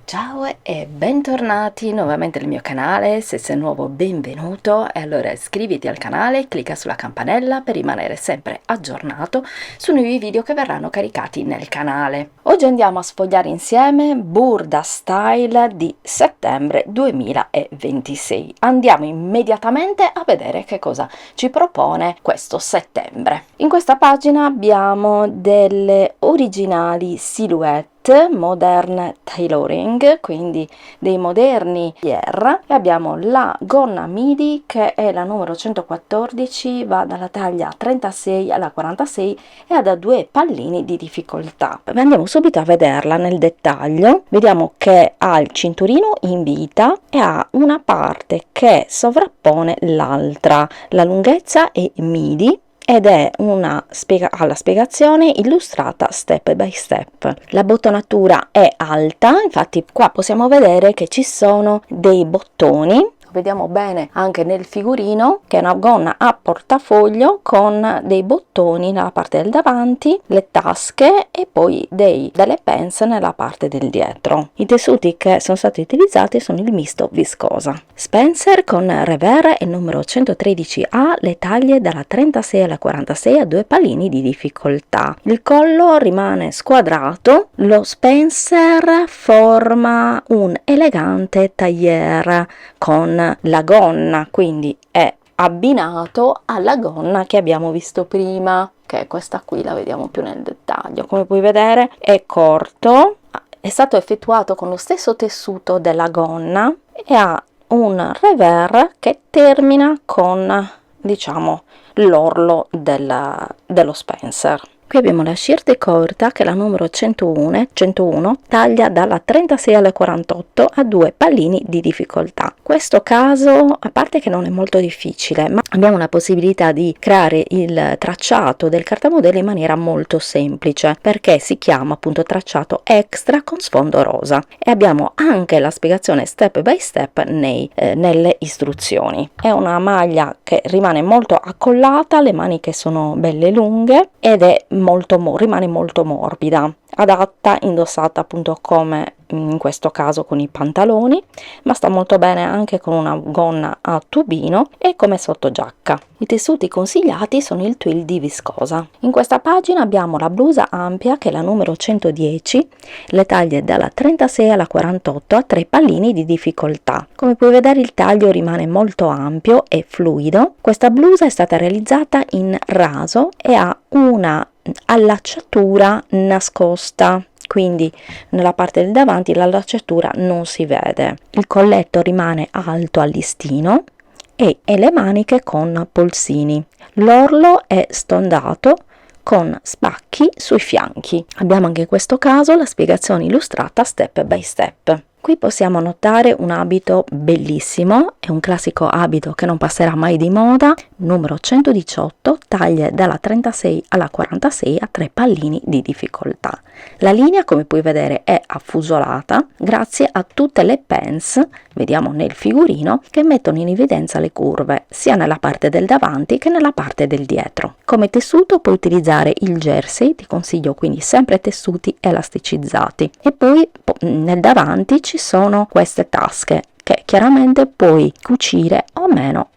Ciao e bentornati nuovamente nel mio canale. Se sei nuovo, benvenuto, e allora iscriviti al canale, clicca sulla campanella per rimanere sempre aggiornato su nuovi video che verranno caricati nel canale. Oggi andiamo a sfogliare insieme Burda Style di settembre 2026. Andiamo immediatamente a vedere che cosa ci propone questo settembre. In questa pagina abbiamo delle originali silhouette modern tailoring, quindi dei moderni tailleur, e abbiamo la gonna midi che è la numero 114, va dalla taglia 36 alla 46 e ha da 2 pallini di difficoltà. Andiamo subito a vederla nel dettaglio. Vediamo che ha il cinturino in vita e ha una parte che sovrappone l'altra. La lunghezza è midi ed è una alla spiegazione illustrata step by step. La bottonatura è alta, infatti qua possiamo vedere che ci sono dei bottoni. Vediamo bene anche nel figurino che è una gonna a portafoglio con dei bottoni nella parte del davanti, le tasche e poi delle pence nella parte del dietro. I tessuti che sono stati utilizzati sono il misto viscosa. Spencer con revers e il numero 113A, le taglie dalla 36 alla 46 a 2 pallini di difficoltà. Il collo rimane squadrato, lo Spencer forma un elegante tailleur con la gonna, quindi è abbinato alla gonna che abbiamo visto prima, che è questa qui, la vediamo più nel dettaglio. Come puoi vedere è corto, è stato effettuato con lo stesso tessuto della gonna e ha un revers che termina con, diciamo, l'orlo dello Spencer. Qui abbiamo la shirt corta che è la numero 101, taglia dalla 36 alla 48 a 2 pallini di difficoltà. Questo caso, a parte che non è molto difficile, ma abbiamo la possibilità di creare il tracciato del cartamodello in maniera molto semplice, perché si chiama appunto tracciato extra con sfondo rosa, e abbiamo anche la spiegazione step by step nelle istruzioni. È una maglia che rimane molto accollata, le maniche sono belle lunghe ed è rimane molto morbida, adatta, indossata appunto come in questo caso con i pantaloni, ma sta molto bene anche con una gonna a tubino e come sottogiacca. I tessuti consigliati sono il twill di viscosa. In questa pagina abbiamo la blusa ampia che è la numero 110, le taglie dalla 36 alla 48 a 3 pallini di difficoltà. Come puoi vedere il taglio rimane molto ampio e fluido. Questa blusa è stata realizzata in raso e ha una allacciatura nascosta, quindi nella parte del davanti l'allacciatura non si vede. Il colletto rimane alto al listino e le maniche con polsini. L'orlo è stondato con spacchi sui fianchi. Abbiamo anche in questo caso la spiegazione illustrata step by step. Qui possiamo notare un abito bellissimo, è un classico abito che non passerà mai di moda, numero 118, taglie dalla 36 alla 46 a 3 pallini di difficoltà. La linea, come puoi vedere, è affusolata grazie a tutte le pence, vediamo nel figurino, che mettono in evidenza le curve sia nella parte del davanti che nella parte del dietro. Come tessuto puoi utilizzare il jersey, ti consiglio quindi sempre tessuti elasticizzati, e poi nel davanti ci sono queste tasche che chiaramente puoi cucire o meno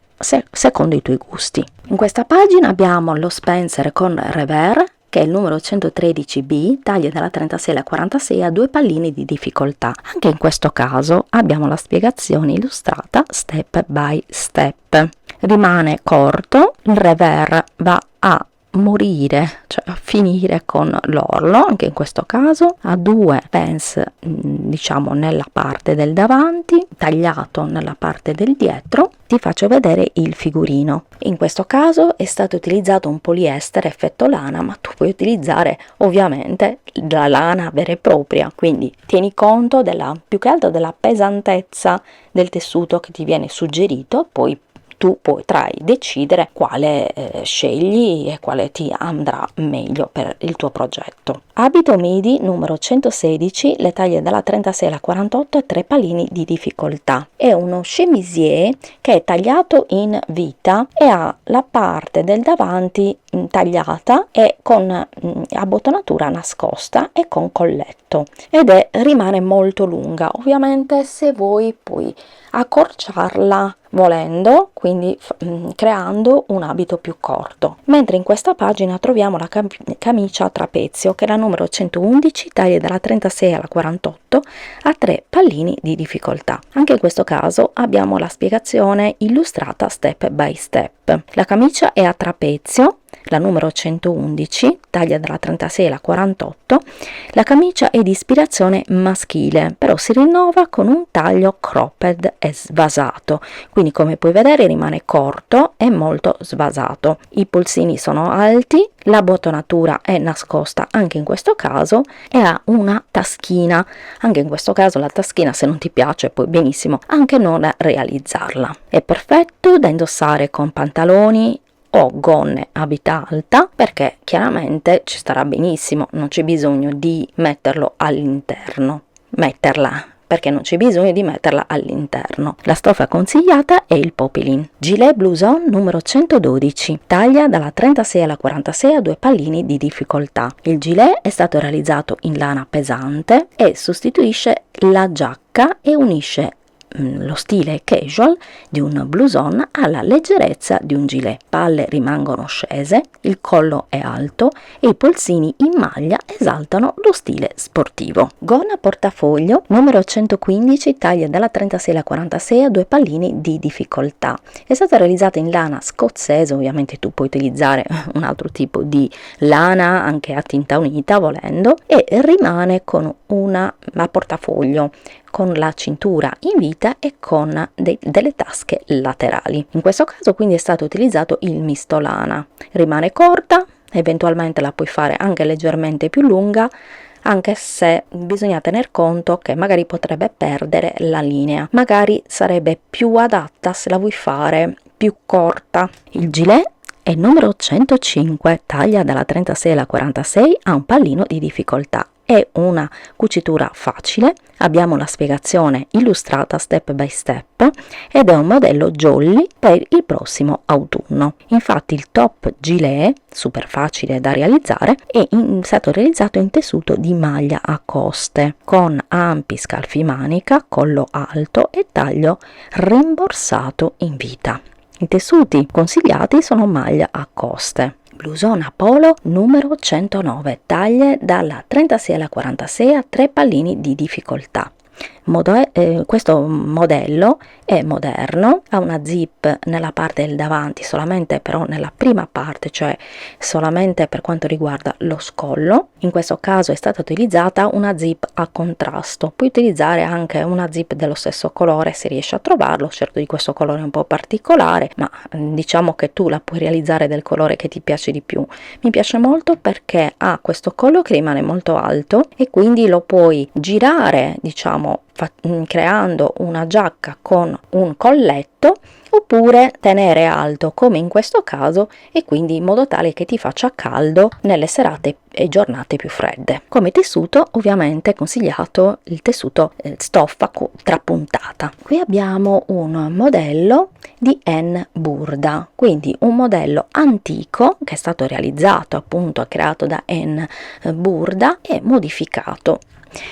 secondo i tuoi gusti. In questa pagina abbiamo lo Spencer con revers che è il numero 113B, taglie dalla 36 alla 46 a 2 pallini di difficoltà. Anche in questo caso abbiamo la spiegazione illustrata step by step. Rimane corto, il revers va a morire, cioè a finire con l'orlo, anche in questo caso ha 2 pence diciamo nella parte del davanti, tagliato nella parte del dietro. Ti faccio vedere il figurino. In questo caso è stato utilizzato un poliestere effetto lana, ma tu puoi utilizzare ovviamente la lana vera e propria, quindi tieni conto più che altro della pesantezza del tessuto che ti viene suggerito, poi tu potrai decidere quale scegli e quale ti andrà meglio per il tuo progetto. Abito midi numero 116, le taglie dalla 36 alla 48 e 3 pallini di difficoltà. È uno chemisier che è tagliato in vita e ha la parte del davanti tagliata e con abbotonatura nascosta e con colletto, ed rimane molto lunga. Ovviamente se voi puoi accorciarla volendo, quindi creando un abito più corto. Mentre in questa pagina troviamo la camicia a trapezio, che è la numero 111, taglie dalla 36 alla 48, a 3 pallini di difficoltà. Anche in questo caso abbiamo la spiegazione illustrata step by step. La camicia è a trapezio, la numero 111, taglia dalla 36 alla 48. La camicia è di ispirazione maschile, però si rinnova con un taglio cropped e svasato, quindi come puoi vedere rimane corto e molto svasato. I polsini sono alti, la botonatura è nascosta anche in questo caso e ha una taschina. Anche in questo caso la taschina, se non ti piace, puoi benissimo anche non realizzarla. È perfetto da indossare con pantaloni o gonne a vita alta, perché chiaramente ci starà benissimo, non c'è bisogno di metterlo all'interno, perché non c'è bisogno di metterla all'interno. La stoffa consigliata è il poplin. Gilet blouson numero 112, taglia dalla 36 alla 46 a 2 pallini di difficoltà. Il gilet è stato realizzato in lana pesante e sostituisce la giacca e unisce lo stile casual di un blouson alla leggerezza di un gilet. Palle rimangono scese, il collo è alto e i polsini in maglia esaltano lo stile sportivo. Gonna portafoglio numero 115, taglia dalla 36 alla 46 a 2 pallini di difficoltà. È stata realizzata in lana scozzese, ovviamente tu puoi utilizzare un altro tipo di lana anche a tinta unita volendo, e rimane con una portafoglio con la cintura in vita e con delle tasche laterali. In questo caso quindi è stato utilizzato il misto lana. Rimane corta, eventualmente la puoi fare anche leggermente più lunga, anche se bisogna tener conto che magari potrebbe perdere la linea, magari sarebbe più adatta se la vuoi fare più corta. Il gilet è numero 105, taglia dalla 36 alla 46 a un pallino di difficoltà. È una cucitura facile, abbiamo la spiegazione illustrata step by step ed è un modello jolly per il prossimo autunno. Infatti il top gilet, super facile da realizzare, è stato realizzato in tessuto di maglia a coste con ampi scalfi manica, collo alto e taglio rimborsato in vita. I tessuti consigliati sono maglia a coste. Blouson a polo numero 109, taglie dalla 36 alla 46 a 3 pallini di difficoltà. Questo modello è moderno, ha una zip nella parte del davanti, solamente però nella prima parte, cioè solamente per quanto riguarda lo scollo. In questo caso è stata utilizzata una zip a contrasto, puoi utilizzare anche una zip dello stesso colore se riesci a trovarlo, certo di questo colore un po' particolare, ma diciamo che tu la puoi realizzare del colore che ti piace di più. Mi piace molto perché ha questo collo che rimane molto alto e quindi lo puoi girare, diciamo, creando una giacca con un colletto, oppure tenere alto come in questo caso, e quindi in modo tale che ti faccia caldo nelle serate e giornate più fredde. Come tessuto ovviamente è consigliato il tessuto stoffa trapuntata. Qui abbiamo un modello di N. Burda, quindi un modello antico che è stato realizzato appunto, creato da N. Burda e modificato.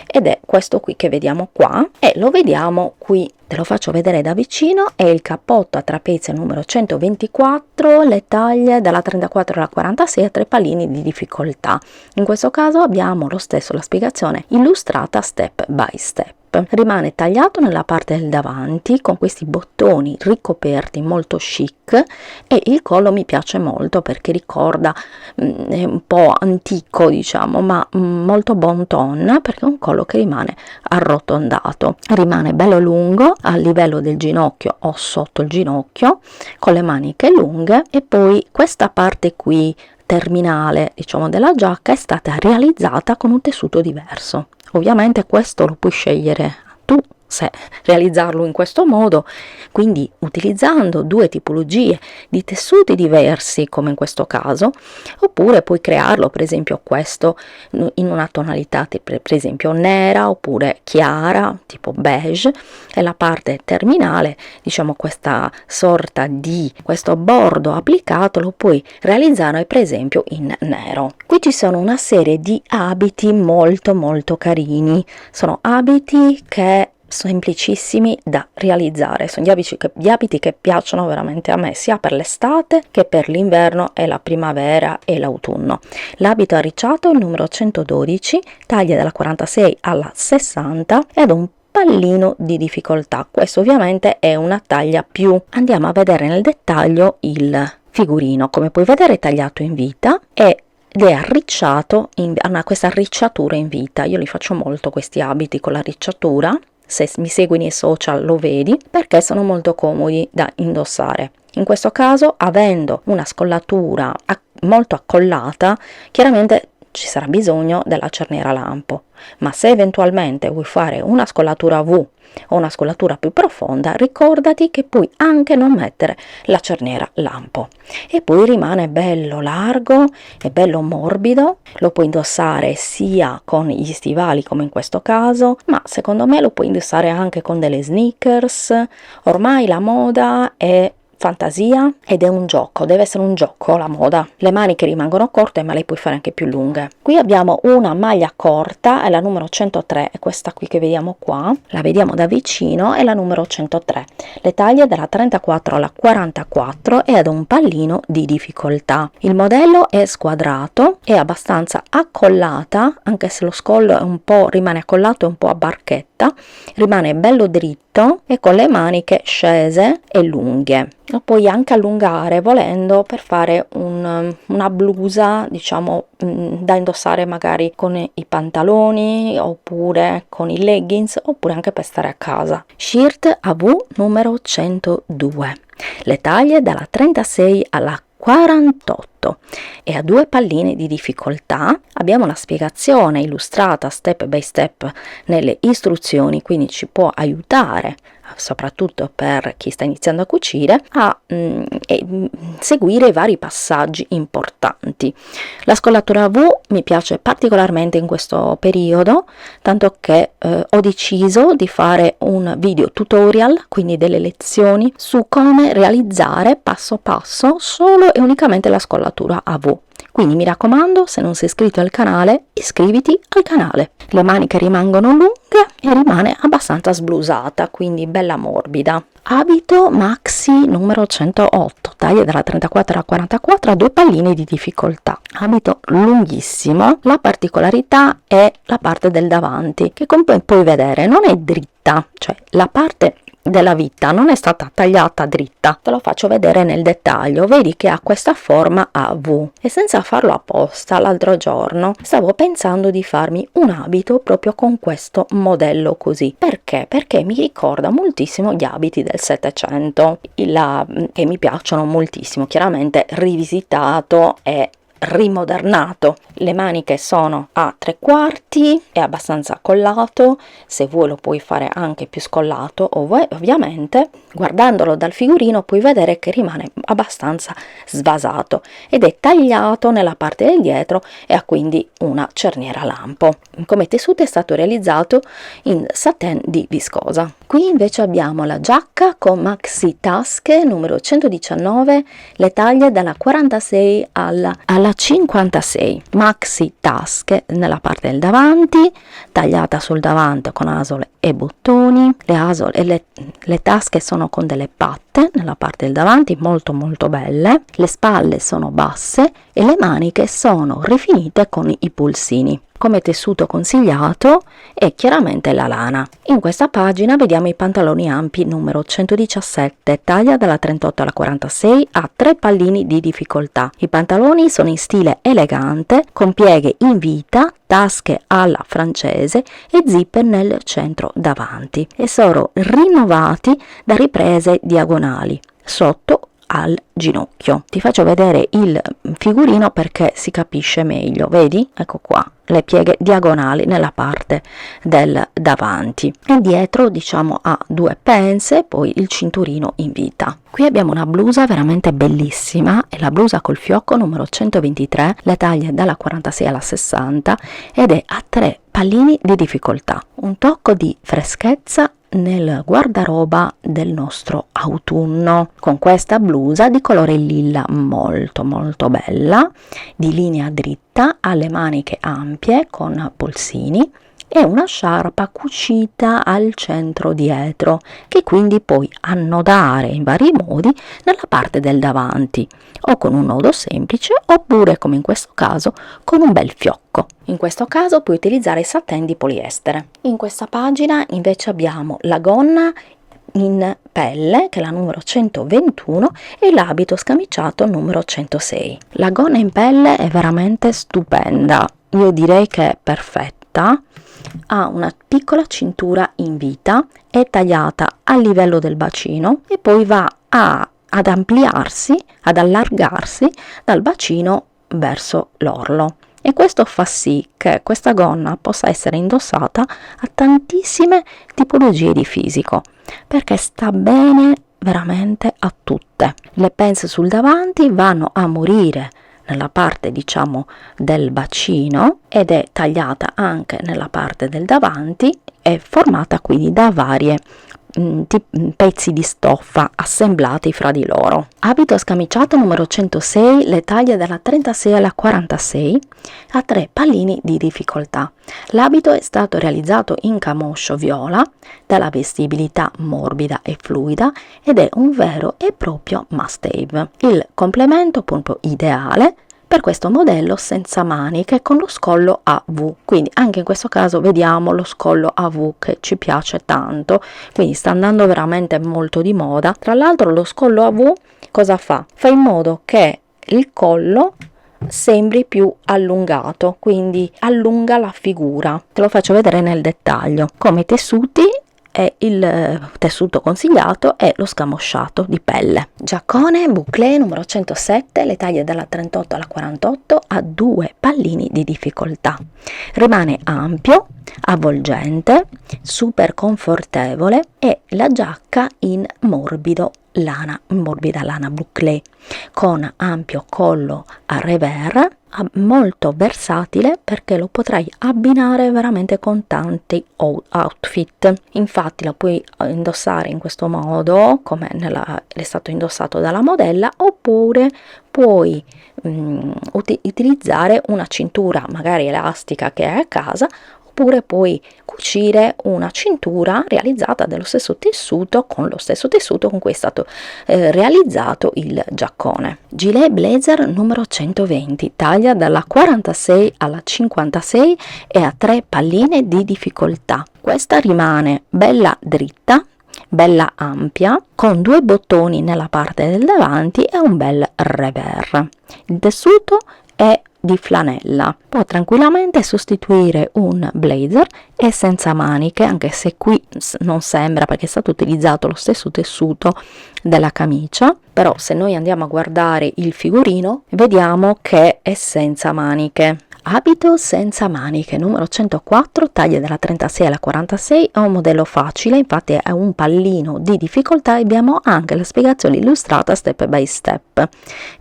Ed è questo qui che vediamo qua, e lo vediamo qui, te lo faccio vedere da vicino. È il cappotto a trapezio numero 124, le taglie dalla 34 alla 46 a 3 pallini di difficoltà. In questo caso abbiamo lo stesso, la spiegazione illustrata step by step. Rimane tagliato nella parte del davanti con questi bottoni ricoperti molto chic, e il collo mi piace molto perché ricorda, è un po' antico diciamo, ma molto bon ton, perché è un collo che rimane arrotondato, rimane bello lungo a livello del ginocchio o sotto il ginocchio, con le maniche lunghe, e poi questa parte qui terminale diciamo della giacca è stata realizzata con un tessuto diverso. Ovviamente questo lo puoi scegliere tu se realizzarlo in questo modo, quindi utilizzando due tipologie di tessuti diversi come in questo caso, oppure puoi crearlo per esempio questo in una tonalità per esempio nera oppure chiara tipo beige, e la parte terminale, diciamo questa sorta di questo bordo applicato, lo puoi realizzare per esempio in nero. Qui ci sono una serie di abiti molto carini, sono abiti che semplicissimi da realizzare, sono gli abiti che piacciono veramente a me sia per l'estate che per l'inverno e la primavera e l'autunno. L'abito arricciato, il numero 112, taglia dalla 46 alla 60 ed un pallino di difficoltà. Questo ovviamente è una taglia più. Andiamo a vedere nel dettaglio il figurino. Come puoi vedere è tagliato in vita ed è arricciato, ha questa arricciatura in vita. Io li faccio molto questi abiti con l'arricciatura, se mi segui nei social lo vedi, perché sono molto comodi da indossare. In questo caso, avendo una scollatura molto accollata, chiaramente ci sarà bisogno della cerniera lampo, ma se eventualmente vuoi fare una scollatura V o una scollatura più profonda, ricordati che puoi anche non mettere la cerniera lampo e poi rimane bello largo e bello morbido. Lo puoi indossare sia con gli stivali come in questo caso, ma secondo me lo puoi indossare anche con delle sneakers. Ormai la moda è fantasia ed è un gioco, deve essere un gioco la moda. Le maniche rimangono corte ma le puoi fare anche più lunghe. Qui abbiamo una maglia corta, è la numero 103, è questa qui che vediamo qua, la vediamo da vicino, è la numero 103. Le taglie dalla 34 alla 44 e ad un pallino di difficoltà. Il modello è squadrato, è abbastanza accollata, anche se lo scollo è un po' rimane accollato, è un po' a barchetta, rimane bello dritto e con le maniche scese e lunghe. Lo puoi anche allungare volendo per fare una blusa, diciamo, da indossare magari con i pantaloni oppure con i leggings oppure anche per stare a casa. Shirt AV numero 102. Le taglie dalla 36 alla 48 e a due palline di difficoltà. Abbiamo la spiegazione illustrata step by step nelle istruzioni, quindi ci può aiutare soprattutto per chi sta iniziando a cucire a seguire i vari passaggi importanti. La scollatura V mi piace particolarmente in questo periodo, tanto che ho deciso di fare un video tutorial, quindi delle lezioni su come realizzare passo passo solo e unicamente la scollatura a V. Quindi mi raccomando, se non sei iscritto al canale, iscriviti al canale. Le maniche rimangono lunghe e rimane abbastanza sblusata, quindi bella morbida. Abito maxi numero 108, taglia dalla 34 alla 44 a due palline di difficoltà. Abito lunghissimo, la particolarità è la parte del davanti, che come puoi vedere non è dritta, cioè la parte della vita non è stata tagliata dritta. Te lo faccio vedere nel dettaglio, vedi che ha questa forma a V e senza farlo apposta l'altro giorno stavo pensando di farmi un abito proprio con questo modello così. Perché? Perché mi ricorda moltissimo gli abiti del 700 che mi piacciono moltissimo, chiaramente rivisitato e rimodernato. Le maniche sono a 3/4, è abbastanza collato, se vuoi lo puoi fare anche più scollato, ovviamente guardandolo dal figurino puoi vedere che rimane abbastanza svasato ed è tagliato nella parte del dietro e ha quindi una cerniera lampo. Come tessuto è stato realizzato in satin di viscosa. Qui invece abbiamo la giacca con maxi tasche numero 119, le taglie dalla 46 alla 56, maxi tasche nella parte del davanti, tagliata sul davanti con asole e bottoni. Le tasche sono con delle patte nella parte del davanti molto belle, le spalle sono basse e le maniche sono rifinite con i pulsini. Come tessuto consigliato è chiaramente la lana. In questa pagina vediamo i pantaloni ampi numero 117, taglia dalla 38 alla 46 a 3 pallini di difficoltà. I pantaloni sono in stile elegante con pieghe in vita, tasche alla francese e zipper nel centro davanti e sono rinnovati da riprese diagonali sotto al ginocchio. Ti faccio vedere il figurino perché si capisce meglio, vedi? Ecco qua, le pieghe diagonali nella parte del davanti, e dietro diciamo ha due pence, poi il cinturino in vita. Qui abbiamo una blusa veramente bellissima, è la blusa col fiocco numero 123, le taglie dalla 46 alla 60 ed è a 3 pallini di difficoltà. Un tocco di freschezza nel guardaroba del nostro autunno, con questa blusa di colore lilla molto bella, di linea dritta, alle maniche ampie con polsini e una sciarpa cucita al centro dietro, che quindi puoi annodare in vari modi nella parte del davanti, o con un nodo semplice oppure, come in questo caso, con un bel fiocco. In questo caso puoi utilizzare satin di poliestere. In questa pagina invece abbiamo la gonna in pelle, che è la numero 121, e l'abito scamiciato numero 106. La gonna in pelle è veramente stupenda, io direi che è perfetta. Ha una piccola cintura in vita, è tagliata a livello del bacino e poi va ad ampliarsi, ad allargarsi dal bacino verso l'orlo, e questo fa sì che questa gonna possa essere indossata a tantissime tipologie di fisico, perché sta bene veramente a tutte. Le pence sul davanti vanno a morire nella parte diciamo del bacino ed è tagliata anche nella parte del davanti, è formata quindi da varie pezzi di stoffa assemblati fra di loro. Abito scamiciato numero 106, le taglie dalla 36 alla 46, a 3 pallini di difficoltà. L'abito è stato realizzato in camoscio viola, dalla vestibilità morbida e fluida, ed è un vero e proprio must-have. Il complemento proprio ideale per questo modello senza maniche, con lo scollo a V, quindi anche in questo caso vediamo lo scollo a V che ci piace tanto, quindi sta andando veramente molto di moda. Tra l'altro lo scollo a V cosa fa? Fa in modo che il collo sembri più allungato, quindi allunga la figura. Te lo faccio vedere nel dettaglio. Come tessuti, e il tessuto consigliato è lo scamosciato di pelle. Giaccone bouclé numero 107, le taglie dalla 38 alla 48, a 2 pallini di difficoltà. Rimane ampio, avvolgente, super confortevole, e la giacca in morbida lana bouclé con ampio collo a revers, molto versatile perché lo potrai abbinare veramente con tanti outfit. Infatti lo puoi indossare in questo modo come è stato indossato dalla modella, oppure puoi utilizzare una cintura magari elastica che hai a casa, oppure puoi cucire una cintura realizzata dello stesso tessuto, con lo stesso tessuto con cui è stato realizzato il giaccone. Gilet blazer numero 120, taglia dalla 46 alla 56 e a 3 palline di difficoltà. Questa rimane bella dritta, bella ampia, con 2 bottoni nella parte del davanti e un bel revers. Il tessuto è di flanella, può tranquillamente sostituire un blazer, e senza maniche, anche se qui non sembra perché è stato utilizzato lo stesso tessuto della camicia, però se noi andiamo a guardare il figurino vediamo che è senza maniche. Abito senza maniche numero 104, taglie dalla 36 alla 46, è un modello facile, infatti è un pallino di difficoltà e abbiamo anche la spiegazione illustrata step by step.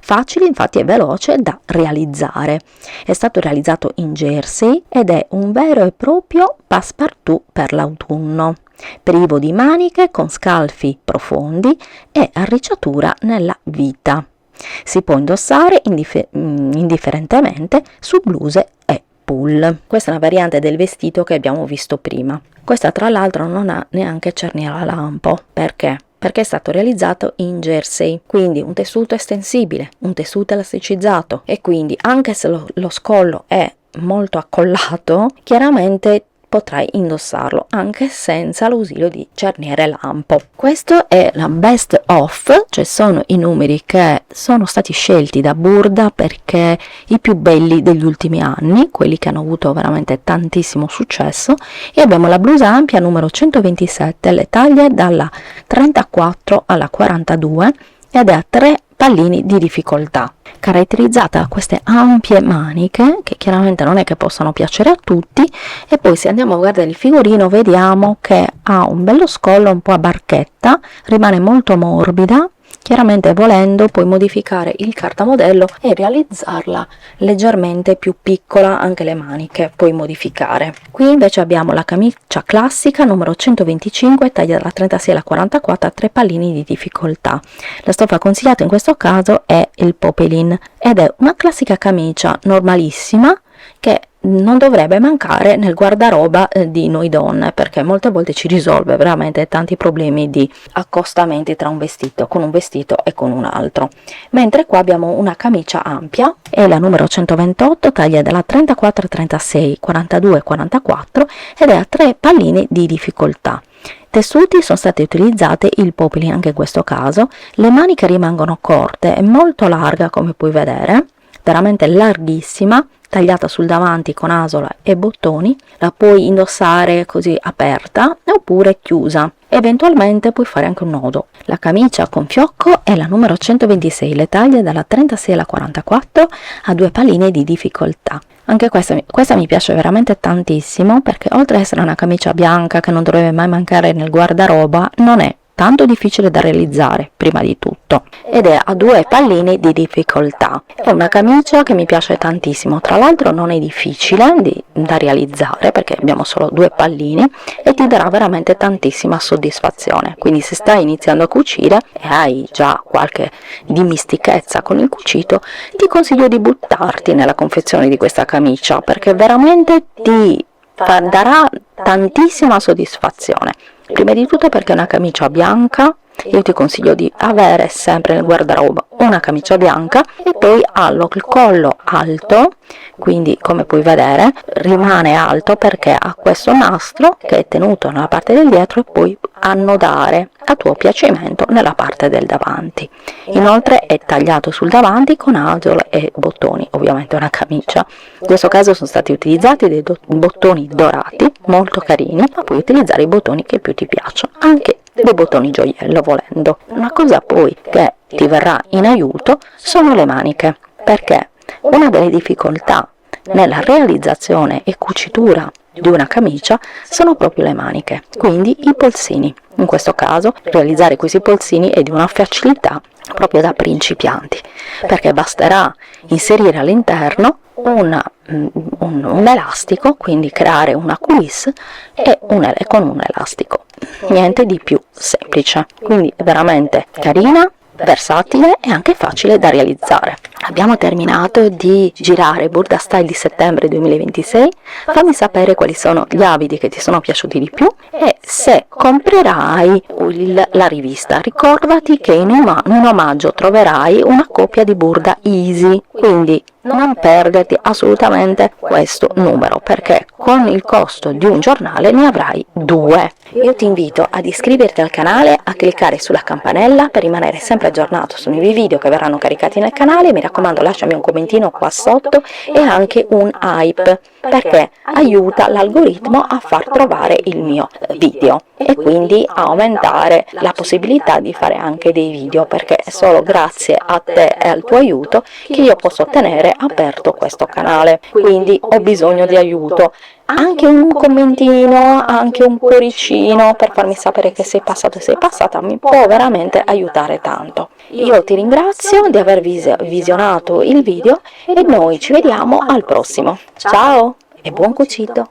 Facile, infatti è veloce da realizzare. È stato realizzato in jersey ed è un vero e proprio passepartout per l'autunno, privo di maniche, con scalfi profondi e arricciatura nella vita. Si può indossare indifferentemente su bluse e pull. Questa è una variante del vestito che abbiamo visto prima. Questa tra l'altro non ha neanche cerniera a lampo. Perché? Perché è stato realizzato in jersey, quindi un tessuto estensibile, un tessuto elasticizzato, e quindi anche se lo scollo è molto accollato, chiaramente potrai indossarlo anche senza l'ausilio di cerniere lampo. Questo è la best of, cioè sono i numeri che sono stati scelti da Burda perché i più belli degli ultimi anni, quelli che hanno avuto veramente tantissimo successo, e abbiamo la blusa ampia numero 127, le taglie dalla 34 alla 42, ed è a 3 pallini di difficoltà, caratterizzata da queste ampie maniche che chiaramente non è che possano piacere a tutti. E poi se andiamo a guardare il figurino vediamo che ha un bello scollo un po' a barchetta, rimane molto morbida. Chiaramente volendo puoi modificare il cartamodello e realizzarla leggermente più piccola, anche le maniche puoi modificare. Qui invece abbiamo la camicia classica numero 125, taglia dalla 36 alla 44, a 3 pallini di difficoltà. La stoffa consigliata in questo caso è il Popelin ed è una classica camicia normalissima che non dovrebbe mancare nel guardaroba di noi donne, perché molte volte ci risolve veramente tanti problemi di accostamenti tra un vestito e con un altro. Mentre qua abbiamo una camicia ampia, è la numero 128, taglia dalla 34 36, 42 44 ed è a 3 pallini di difficoltà. Tessuti sono state utilizzate il Popelin anche in questo caso, le maniche rimangono corte e molto larga, come puoi vedere, veramente larghissima, tagliata sul davanti con asola e bottoni. La puoi indossare così aperta oppure chiusa, eventualmente puoi fare anche un nodo. La camicia con fiocco è la numero 126, le taglie dalla 36 alla 44, a 2 palline di difficoltà. Anche questa mi piace veramente tantissimo, perché oltre ad essere una camicia bianca che non dovrebbe mai mancare nel guardaroba, non è tanto difficile da realizzare prima di tutto, ed è a 2 pallini di difficoltà. È una camicia che mi piace tantissimo, tra l'altro non è difficile da realizzare perché abbiamo solo 2 pallini e ti darà veramente tantissima soddisfazione. Quindi se stai iniziando a cucire e hai già qualche dimestichezza con il cucito, ti consiglio di buttarti nella confezione di questa camicia, perché veramente ti darà tantissima soddisfazione. Prima di tutto perché è una camicia bianca, io ti consiglio di avere sempre nel guardaroba una camicia bianca, e poi ha il collo alto, quindi come puoi vedere rimane alto perché ha questo nastro che è tenuto nella parte del dietro e puoi annodare a tuo piacimento nella parte del davanti. Inoltre è tagliato sul davanti con asole e bottoni, ovviamente è una camicia. In questo caso sono stati utilizzati dei bottoni dorati molto carini, ma puoi utilizzare i bottoni che più ti piacciono, anche dei bottoni gioiello volendo. Una cosa poi che ti verrà in aiuto sono le maniche, perché una delle difficoltà nella realizzazione e cucitura di una camicia sono proprio le maniche, quindi i polsini. In questo caso realizzare questi polsini è di una facilità proprio da principianti, perché basterà inserire all'interno un elastico, quindi creare una coulisse con un elastico, niente di più semplice. Quindi è veramente carina, versatile e anche facile da realizzare. Abbiamo terminato di girare Burda Style di settembre 2026, fammi sapere quali sono gli abiti che ti sono piaciuti di più e se comprerai la rivista. Ricordati che in un omaggio troverai una copia di Burda Easy, quindi non perderti assolutamente questo numero, perché con il costo di un giornale ne avrai 2. Io ti invito ad iscriverti al canale, a cliccare sulla campanella per rimanere sempre aggiornato sui nuovi video che verranno caricati nel canale. Mi raccomando, lasciami un commentino qua sotto e anche un hype, perché aiuta l'algoritmo a far trovare il mio video e quindi a aumentare la possibilità di fare anche dei video, perché è solo grazie a te e al tuo aiuto che io posso tenere aperto questo canale. Quindi ho bisogno di aiuto, anche un commentino, anche un cuoricino per farmi sapere che sei passato e sei passata mi può veramente aiutare tanto. Io ti ringrazio di aver visionato il video e noi ci vediamo al prossimo. Ciao e buon cucito!